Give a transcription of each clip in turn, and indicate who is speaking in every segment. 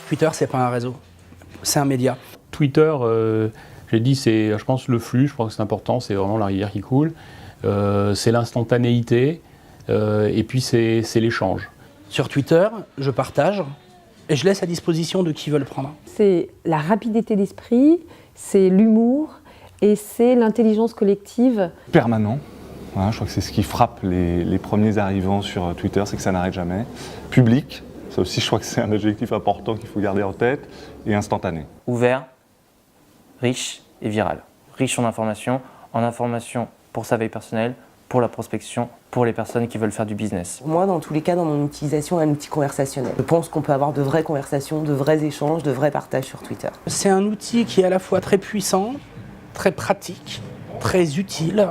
Speaker 1: Twitter, c'est pas un réseau, c'est un média.
Speaker 2: Twitter, j'ai dit, c'est, je pense, le flux, je crois que c'est important, c'est vraiment la rivière qui coule. C'est l'instantanéité, et puis c'est l'échange.
Speaker 1: Sur Twitter, je partage et je laisse à disposition de qui veut le prendre.
Speaker 3: C'est la rapidité d'esprit, c'est l'humour et c'est l'intelligence collective.
Speaker 4: Permanent. Voilà, je crois que c'est ce qui frappe les premiers arrivants sur Twitter, c'est que ça n'arrête jamais. Public, ça aussi je crois que c'est un objectif important qu'il faut garder en tête. Et instantané.
Speaker 5: Ouvert, riche et viral. Riche en informations pour sa veille personnelle, pour la prospection, pour les personnes qui veulent faire du business.
Speaker 6: Moi, dans tous les cas, dans mon utilisation, un outil conversationnel. Je pense qu'on peut avoir de vraies conversations, de vrais échanges, de vrais partages sur Twitter.
Speaker 1: C'est un outil qui est à la fois très puissant, très pratique, très utile,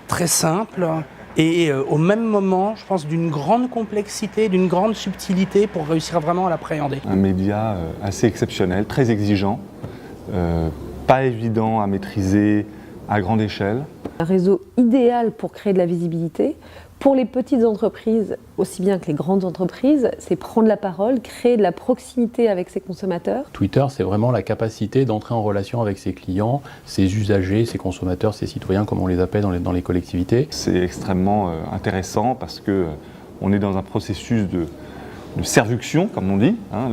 Speaker 1: très simple et au même moment, je pense, d'une grande complexité, d'une grande subtilité pour réussir vraiment à l'appréhender.
Speaker 4: Un média assez exceptionnel, très exigeant, pas évident à maîtriser à grande échelle.
Speaker 3: Un réseau idéal pour créer de la visibilité. Pour les petites entreprises, aussi bien que les grandes entreprises, c'est prendre la parole, créer de la proximité avec ses consommateurs.
Speaker 2: Twitter, c'est vraiment la capacité d'entrer en relation avec ses clients, ses usagers, ses consommateurs, ses citoyens, comme on les appelle dans les collectivités.
Speaker 4: C'est extrêmement intéressant parce qu'on est dans un processus de servuction, comme on dit. Hein,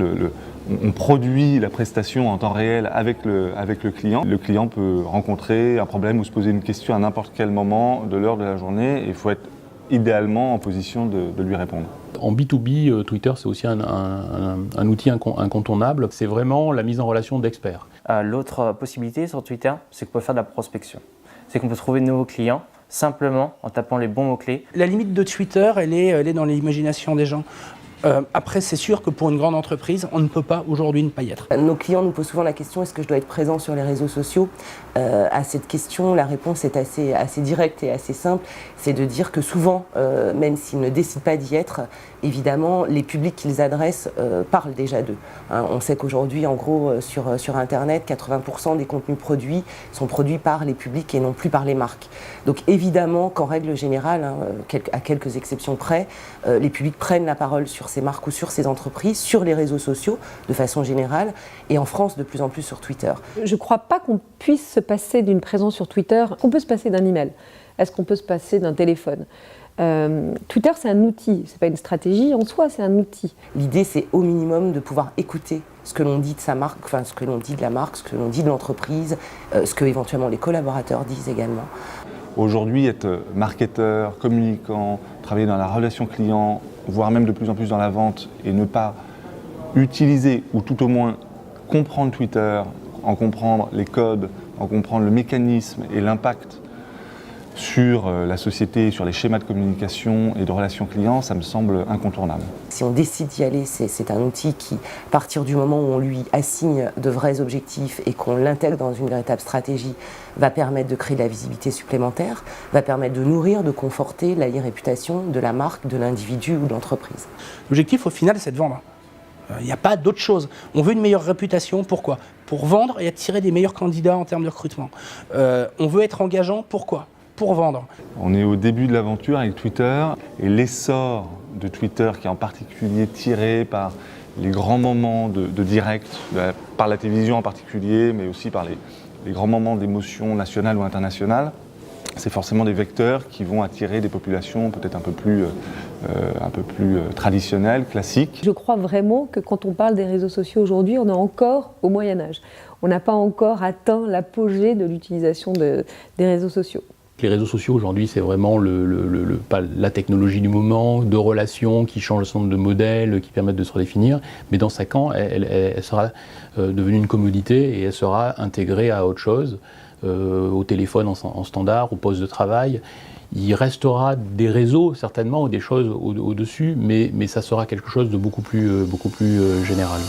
Speaker 4: on produit la prestation en temps réel avec le client. Le client peut rencontrer un problème ou se poser une question à n'importe quel moment de l'heure de la journée et il faut être idéalement en position de lui répondre.
Speaker 2: En B2B, Twitter, c'est aussi un outil incontournable. C'est vraiment la mise en relation d'experts.
Speaker 5: L'autre possibilité sur Twitter, c'est qu'on peut faire de la prospection. C'est qu'on peut trouver de nouveaux clients simplement en tapant les bons mots-clés.
Speaker 1: La limite de Twitter, elle est dans l'imagination des gens. Après, c'est sûr que pour une grande entreprise, on ne peut pas aujourd'hui ne pas y être.
Speaker 6: Nos clients nous posent souvent la question, est-ce que je dois être présent sur les réseaux sociaux ? À cette question, la réponse est assez directe et assez simple. C'est de dire que souvent, même s'ils ne décident pas d'y être, évidemment, les publics qu'ils adressent parlent déjà d'eux. Hein, on sait qu'aujourd'hui, en gros, sur Internet, 80% des contenus produits sont produits par les publics et non plus par les marques. Donc évidemment qu'en règle générale, hein, à quelques exceptions près, les publics prennent la parole sur ces marques ou sur ces entreprises, sur les réseaux sociaux de façon générale, et en France de plus en plus sur Twitter.
Speaker 3: Je ne crois pas qu'on puisse se passer d'une présence sur Twitter. On peut se passer d'un email. Est-ce qu'on peut se passer d'un téléphone ? Twitter, c'est un outil, c'est pas une stratégie en soi, c'est un outil.
Speaker 6: L'idée, c'est au minimum de pouvoir écouter ce que l'on dit de sa marque, enfin ce que l'on dit de la marque, ce que l'on dit de l'entreprise, ce que éventuellement les collaborateurs disent également.
Speaker 4: Aujourd'hui, être marketeur, communicant, travailler dans la relation client, voire même de plus en plus dans la vente et ne pas utiliser ou tout au moins comprendre Twitter, en comprendre les codes, en comprendre le mécanisme et l'impact sur la société, sur les schémas de communication et de relations clients, ça me semble incontournable.
Speaker 6: Si on décide d'y aller, c'est un outil qui, à partir du moment où on lui assigne de vrais objectifs et qu'on l'intègre dans une véritable stratégie, va permettre de créer de la visibilité supplémentaire, va permettre de nourrir, de conforter la réputation de la marque, de l'individu ou de l'entreprise.
Speaker 1: L'objectif, au final, c'est de vendre. Il n'y a pas d'autre chose. On veut une meilleure réputation, pourquoi ? Pour vendre et attirer des meilleurs candidats en termes de recrutement. On veut être engageant, pourquoi ? Pour vendre.
Speaker 4: On est au début de l'aventure avec Twitter et l'essor de Twitter qui est en particulier tiré par les grands moments de direct, par la télévision en particulier, mais aussi par les grands moments d'émotion nationale ou internationale, c'est forcément des vecteurs qui vont attirer des populations peut-être un peu plus traditionnelles, classiques.
Speaker 3: Je crois vraiment que quand on parle des réseaux sociaux aujourd'hui, on est encore au Moyen-Âge. On n'a pas encore atteint l'apogée de l'utilisation des réseaux sociaux.
Speaker 2: Les réseaux sociaux aujourd'hui, c'est vraiment la technologie du moment, de relations qui changent le centre de modèles, qui permettent de se redéfinir. Mais dans 5 ans, elle sera devenue une commodité et elle sera intégrée à autre chose, au téléphone en standard, au poste de travail. Il restera des réseaux certainement ou des choses au-dessus, mais ça sera quelque chose de beaucoup plus général.